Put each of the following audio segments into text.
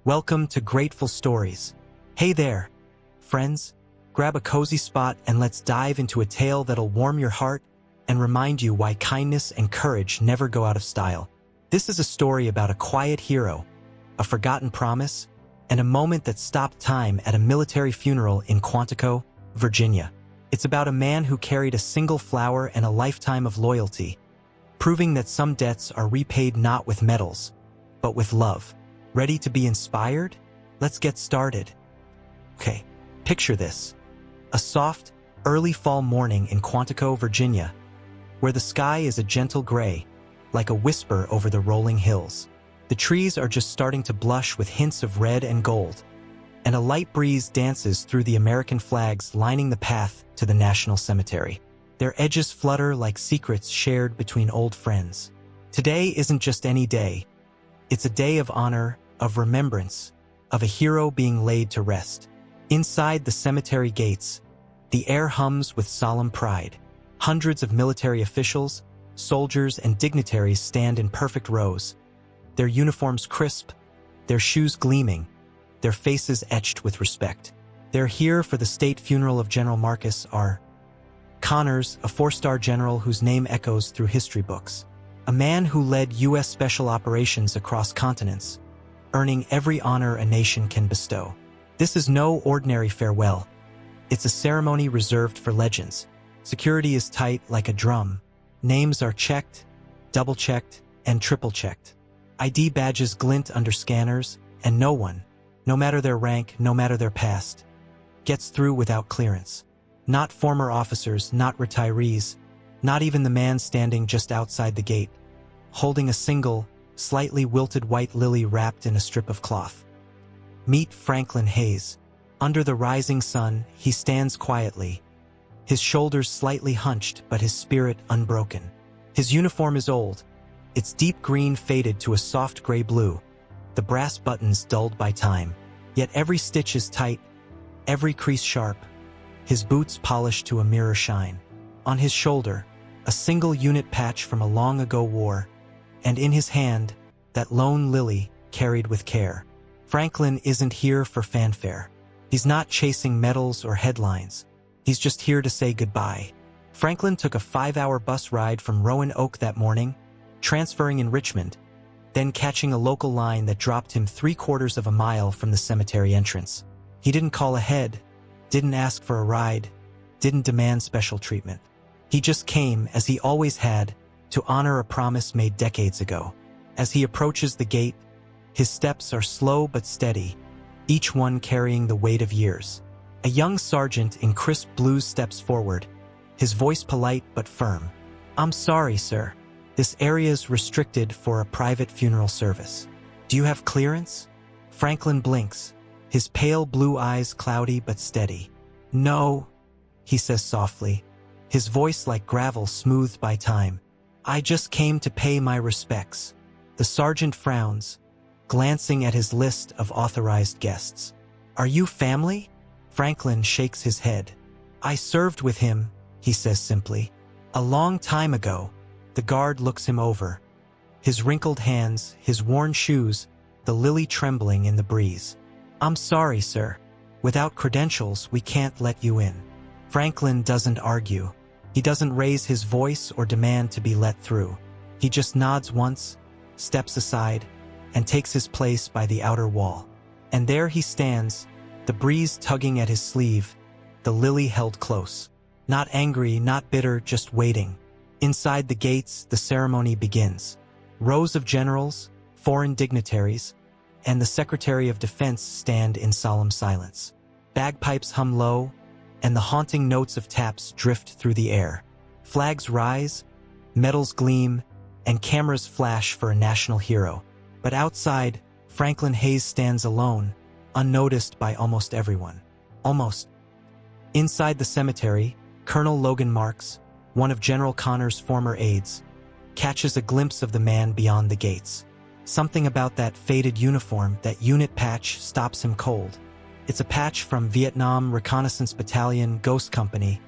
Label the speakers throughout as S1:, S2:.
S1: Welcome to Grateful Stories. Hey there, friends. Grab a cozy spot and let's dive into a tale that'll warm your heart and remind you why kindness and courage never go out of style. This is a story about a quiet hero, a forgotten promise, and a moment that stopped time at a military funeral in Quantico, Virginia. It's about a man who carried a single flower and a lifetime of loyalty, proving that some debts are repaid not with medals, but with love. Ready to be inspired? Let's get started. Okay, picture this. A soft, early fall morning in Quantico, Virginia, where the sky is a gentle gray, like a whisper over the rolling hills. The trees are just starting to blush with hints of red and gold, and a light breeze dances through the American flags lining the path to the National Cemetery. Their edges flutter like secrets shared between old friends. Today isn't just any day. It's a day of honor, of remembrance, of a hero being laid to rest. Inside the cemetery gates, the air hums with solemn pride. Hundreds of military officials, soldiers, and dignitaries stand in perfect rows, their uniforms crisp, their shoes gleaming, their faces etched with respect. They're here for the state funeral of General Marcus R. Connors, a four-star general whose name echoes through history books. A man who led U.S. special operations across continents, earning every honor a nation can bestow. This is no ordinary farewell. It's a ceremony reserved for legends. Security is tight like a drum. Names are checked, double-checked, and triple-checked. ID badges glint under scanners, and no one, no matter their rank, no matter their past, gets through without clearance. Not former officers, not retirees, not even the man standing just outside the gate, holding a single, slightly wilted white lily wrapped in a strip of cloth. Meet Franklin Hayes. Under the rising sun, he stands quietly, his shoulders slightly hunched but his spirit unbroken. His uniform is old, its deep green faded to a soft gray blue, the brass buttons dulled by time. Yet every stitch is tight, every crease sharp, his boots polished to a mirror shine. On his shoulder, a single unit patch from a long ago war, and in his hand, that lone lily carried with care. Franklin isn't here for fanfare. He's not chasing medals or headlines. He's just here to say goodbye. Franklin took a 5-hour bus ride from Roanoke that morning, transferring in Richmond, then catching a local line that dropped him 3/4 of a mile from the cemetery entrance. He didn't call ahead, didn't ask for a ride, didn't demand special treatment. He just came, as he always had, to honor a promise made decades ago. As he approaches the gate, his steps are slow but steady, each one carrying the weight of years. A young sergeant in crisp blues steps forward, his voice polite but firm. "I'm sorry, sir. This area's restricted for a private funeral service. Do you have clearance?" Franklin blinks, his pale blue eyes cloudy but steady. "No," he says softly, his voice like gravel smoothed by time. "I just came to pay my respects." The sergeant frowns, glancing at his list of authorized guests. "Are you family?" Franklin shakes his head. "I served with him," he says simply. "A long time ago." The guard looks him over, his wrinkled hands, his worn shoes, the lily trembling in the breeze. "I'm sorry, sir. Without credentials, we can't let you in." Franklin doesn't argue. He doesn't raise his voice or demand to be let through. He just nods once, steps aside, and takes his place by the outer wall. And there he stands, the breeze tugging at his sleeve, the lily held close. Not angry, not bitter, just waiting. Inside the gates, the ceremony begins. Rows of generals, foreign dignitaries, and the Secretary of Defense stand in solemn silence. Bagpipes hum low, and the haunting notes of taps drift through the air. Flags rise, medals gleam, and cameras flash for a national hero. But outside, Franklin Hayes stands alone, unnoticed by almost everyone. Almost. Inside the cemetery, Colonel Logan Marks, one of General Connor's former aides, catches a glimpse of the man beyond the gates. Something about that faded uniform, that unit patch, stops him cold. It's a patch from Vietnam Reconnaissance Battalion Ghost Company,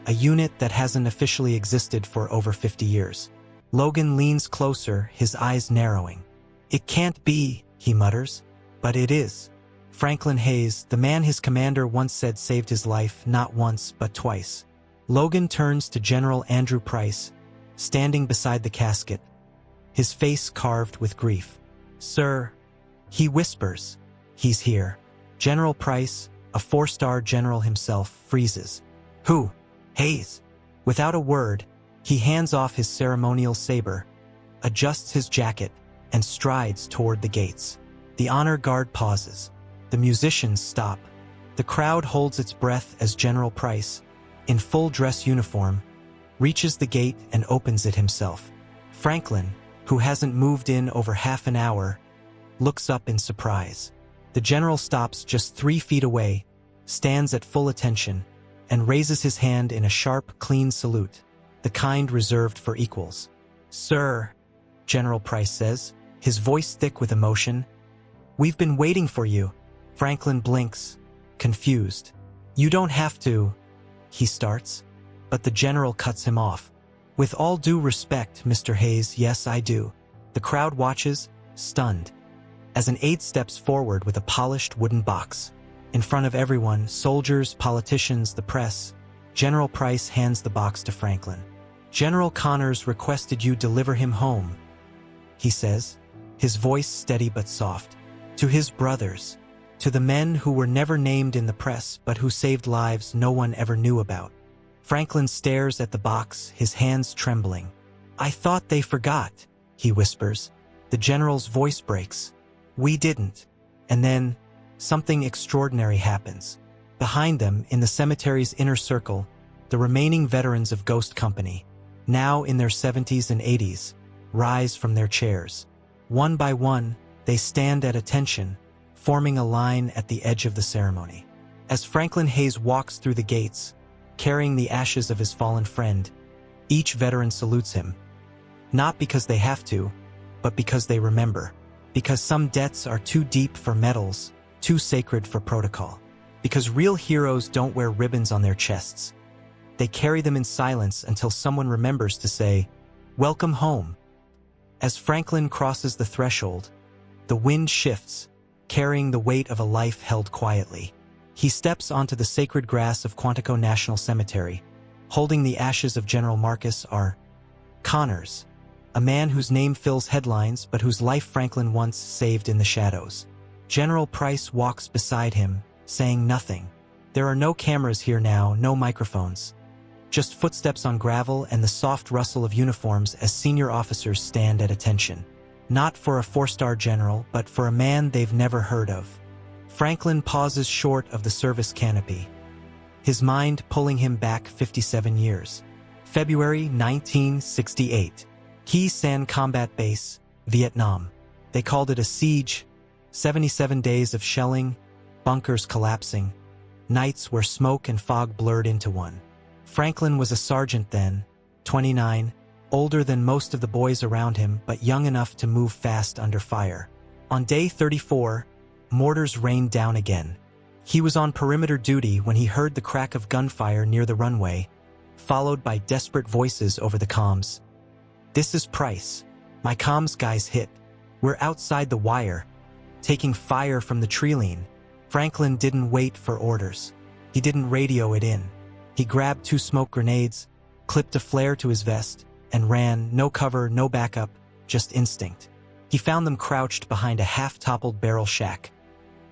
S1: a unit that hasn't officially existed for over 50 years. Logan leans closer, his eyes narrowing. "It can't be," he mutters. But it is. Franklin Hayes, the man his commander once said saved his life not once but twice. Logan turns to General Andrew Price, standing beside the casket, his face carved with grief. "Sir," he whispers, "he's here." General Price, a 4-star general himself, freezes. "Who?" "Hayes." Without a word, he hands off his ceremonial saber, adjusts his jacket, and strides toward the gates. The honor guard pauses. The musicians stop. The crowd holds its breath as General Price, in full dress uniform, reaches the gate and opens it himself. Franklin, who hasn't moved in over half an hour, looks up in surprise. The general stops just 3 feet away, stands at full attention, and raises his hand in a sharp, clean salute, the kind reserved for equals. "Sir," General Price says, his voice thick with emotion, "we've been waiting for you." Franklin blinks, confused. "You don't have to," he starts, but the general cuts him off. "With all due respect, Mr. Hayes, yes I do." The crowd watches, stunned, as an aide steps forward with a polished wooden box. In front of everyone, soldiers, politicians, the press, General Price hands the box to Franklin. "General Connors requested you deliver him home," he says, his voice steady but soft. "To his brothers, to the men who were never named in the press but who saved lives no one ever knew about." Franklin stares at the box, his hands trembling. "I thought they forgot," he whispers. The general's voice breaks. "We didn't." And then, something extraordinary happens. Behind them, in the cemetery's inner circle, the remaining veterans of Ghost Company, now in their 70s and 80s, rise from their chairs. One by one, they stand at attention, forming a line at the edge of the ceremony. As Franklin Hayes walks through the gates, carrying the ashes of his fallen friend, each veteran salutes him. Not because they have to, but because they remember. Because some debts are too deep for medals, too sacred for protocol. Because real heroes don't wear ribbons on their chests. They carry them in silence until someone remembers to say, "Welcome home." As Franklin crosses the threshold, the wind shifts, carrying the weight of a life held quietly. He steps onto the sacred grass of Quantico National Cemetery, holding the ashes of General Marcus R. Connors, a man whose name fills headlines but whose life Franklin once saved in the shadows. General Price walks beside him, saying nothing. There are no cameras here now, no microphones. Just footsteps on gravel and the soft rustle of uniforms as senior officers stand at attention. Not for a 4-star general, but for a man they've never heard of. Franklin pauses short of the service canopy, his mind pulling him back 57 years. February 1968. Khe Sanh Combat Base, Vietnam. They called it a siege. 77 days of shelling, bunkers collapsing, nights where smoke and fog blurred into one. Franklin was a sergeant then, 29, older than most of the boys around him, but young enough to move fast under fire. On day 34, mortars rained down again. He was on perimeter duty when he heard the crack of gunfire near the runway, followed by desperate voices over the comms. "This is Price. My comms guys hit. We're outside the wire, taking fire from the tree line." Franklin didn't wait for orders. He didn't radio it in. He grabbed 2 smoke grenades, clipped a flare to his vest, and ran, no cover, no backup, just instinct. He found them crouched behind a half-toppled barrel shack.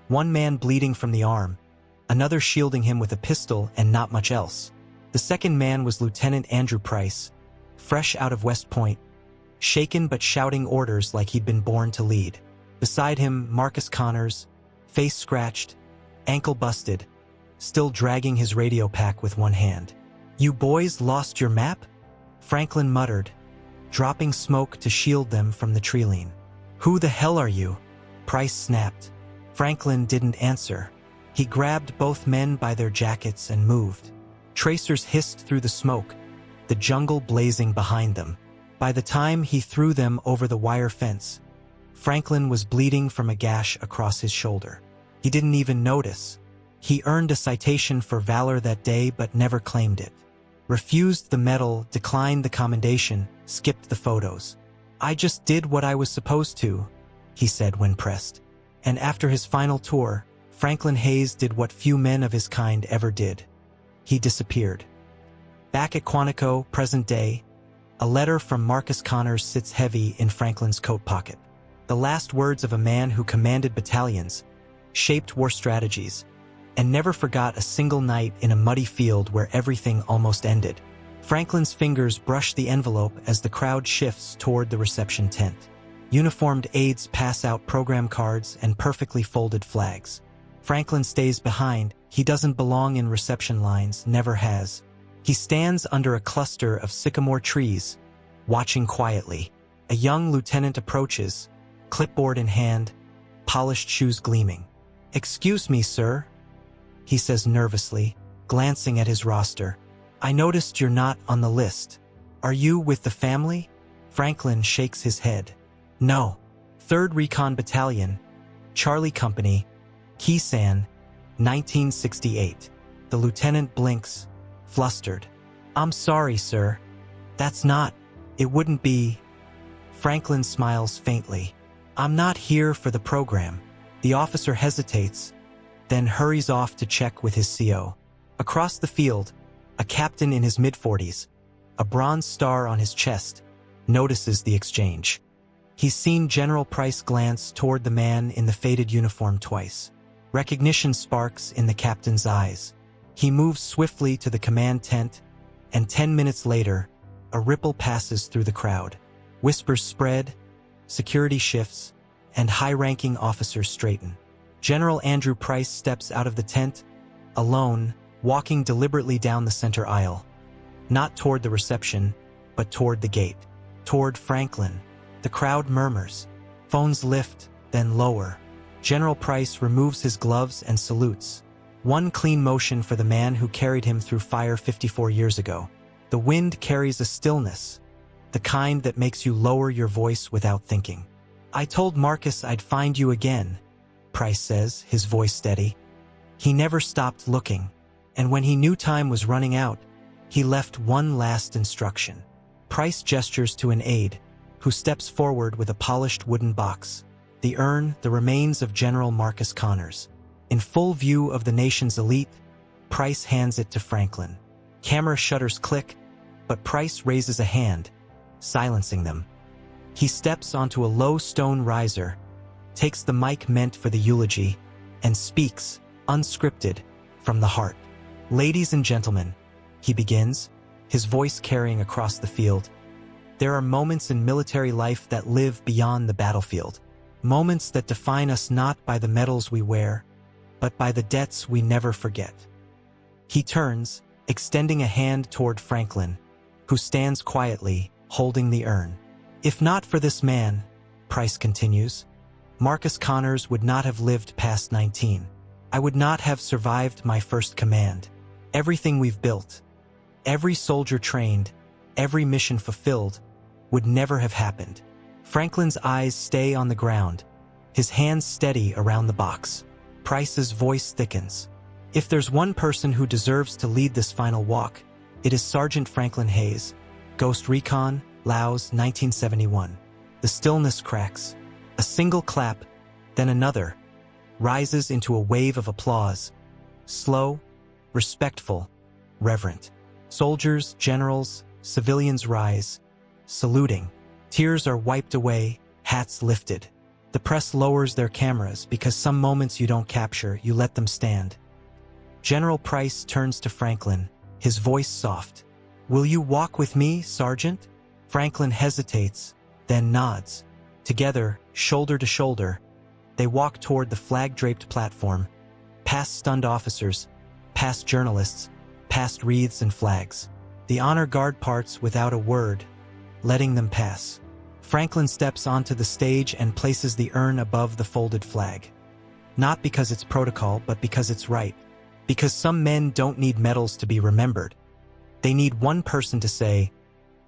S1: One man bleeding from the arm, another shielding him with a pistol and not much else. The second man was Lieutenant Andrew Price, fresh out of West Point, shaken but shouting orders like he'd been born to lead. Beside him, Marcus Connors, face scratched, ankle busted, still dragging his radio pack with one hand. "You boys lost your map?" Franklin muttered, dropping smoke to shield them from the tree line. "Who the hell are you?" Price snapped. Franklin didn't answer. He grabbed both men by their jackets and moved. Tracers hissed through the smoke, the jungle blazing behind them. By the time he threw them over the wire fence, Franklin was bleeding from a gash across his shoulder. He didn't even notice. He earned a citation for valor that day but never claimed it. Refused the medal, declined the commendation, skipped the photos. "I just did what I was supposed to," he said when pressed. And after his final tour, Franklin Hayes did what few men of his kind ever did. He disappeared. Back at Quantico, present day, a letter from Marcus Connors sits heavy in Franklin's coat pocket. The last words of a man who commanded battalions, shaped war strategies, and never forgot a single night in a muddy field where everything almost ended. Franklin's fingers brush the envelope as the crowd shifts toward the reception tent. Uniformed aides pass out program cards and perfectly folded flags. Franklin stays behind. He doesn't belong in reception lines, never has. He stands under a cluster of sycamore trees, watching quietly. A young lieutenant approaches, clipboard in hand, polished shoes gleaming. "Excuse me, sir," he says nervously, glancing at his roster. "I noticed you're not on the list. Are you with the family?" Franklin shakes his head. "No. 3rd Recon Battalion, Charlie Company, Kisan, 1968. The lieutenant blinks, flustered. "I'm sorry, sir. That's not. It wouldn't be." Franklin smiles faintly. "I'm not here for the program." The officer hesitates, then hurries off to check with his CO. Across the field, a captain in his mid-40s, a bronze star on his chest, notices the exchange. He's seen General Price glance toward the man in the faded uniform twice. Recognition sparks in the captain's eyes. He moves swiftly to the command tent, and 10 minutes later, a ripple passes through the crowd. Whispers spread, security shifts, and high-ranking officers straighten. General Andrew Price steps out of the tent, alone, walking deliberately down the center aisle. Not toward the reception, but toward the gate. Toward Franklin. The crowd murmurs. Phones lift, then lower. General Price removes his gloves and salutes. One clean motion for the man who carried him through fire 54 years ago. The wind carries a stillness, the kind that makes you lower your voice without thinking. "I told Marcus I'd find you again," Price says, his voice steady. He never stopped looking, and when he knew time was running out, he left one last instruction. Price gestures to an aide, who steps forward with a polished wooden box. The urn, the remains of General Marcus Connors. In full view of the nation's elite, Price hands it to Franklin. Camera shutters click, but Price raises a hand, silencing them. He steps onto a low stone riser, takes the mic meant for the eulogy, and speaks, unscripted, from the heart. "Ladies and gentlemen," he begins, his voice carrying across the field. "There are moments in military life that live beyond the battlefield. Moments that define us not by the medals we wear, but by the debts we never forget." He turns, extending a hand toward Franklin, who stands quietly, holding the urn. "If not for this man," Price continues, "Marcus Connors would not have lived past 19. I would not have survived my first command. Everything we've built, every soldier trained, every mission fulfilled, would never have happened." Franklin's eyes stay on the ground, his hands steady around the box. Price's voice thickens. "If there's one person who deserves to lead this final walk, it is Sergeant Franklin Hayes, Ghost Recon, Laos, 1971. The stillness cracks. A single clap, then another, rises into a wave of applause. Slow, respectful, reverent. Soldiers, generals, civilians rise, saluting. Tears are wiped away, hats lifted. The press lowers their cameras because some moments you don't capture, you let them stand. General Price turns to Franklin, his voice soft. "Will you walk with me, Sergeant?" Franklin hesitates, then nods. Together, shoulder to shoulder, they walk toward the flag-draped platform, past stunned officers, past journalists, past wreaths and flags. The honor guard parts without a word, letting them pass. Franklin steps onto the stage and places the urn above the folded flag. Not because it's protocol, but because it's right. Because some men don't need medals to be remembered. They need one person to say,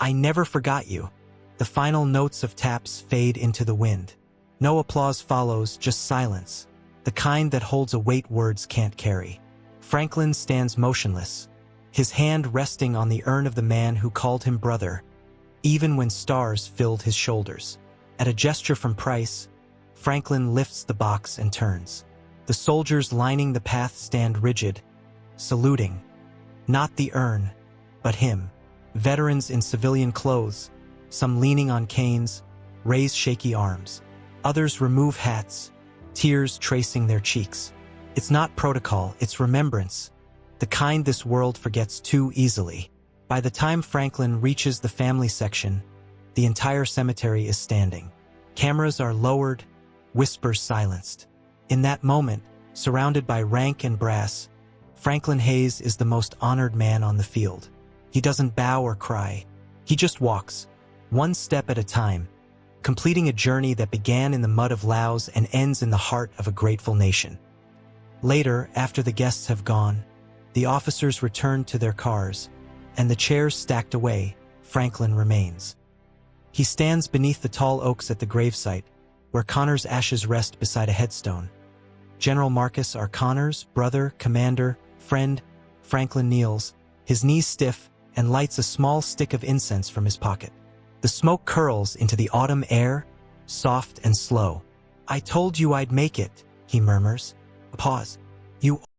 S1: "I never forgot you." The final notes of taps fade into the wind. No applause follows, just silence, the kind that holds a weight words can't carry. Franklin stands motionless, his hand resting on the urn of the man who called him brother, even when stars filled his shoulders. At a gesture from Price, Franklin lifts the box and turns. The soldiers lining the path stand rigid, saluting. Not the urn, but him. Veterans in civilian clothes, some leaning on canes, raise shaky arms. Others remove hats, tears tracing their cheeks. It's not protocol, it's remembrance, the kind this world forgets too easily. By the time Franklin reaches the family section, the entire cemetery is standing. Cameras are lowered, whispers silenced. In that moment, surrounded by rank and brass, Franklin Hayes is the most honored man on the field. He doesn't bow or cry. He just walks, one step at a time, completing a journey that began in the mud of Laos and ends in the heart of a grateful nation. Later, after the guests have gone, the officers return to their cars, and the chairs stacked away, Franklin remains. He stands beneath the tall oaks at the gravesite, where Connor's ashes rest beside a headstone. General Marcus R. Connor's brother, commander, friend, Franklin kneels, his knees stiff, and lights a small stick of incense from his pocket. The smoke curls into the autumn air, soft and slow. "I told you I'd make it," he murmurs. A pause. "You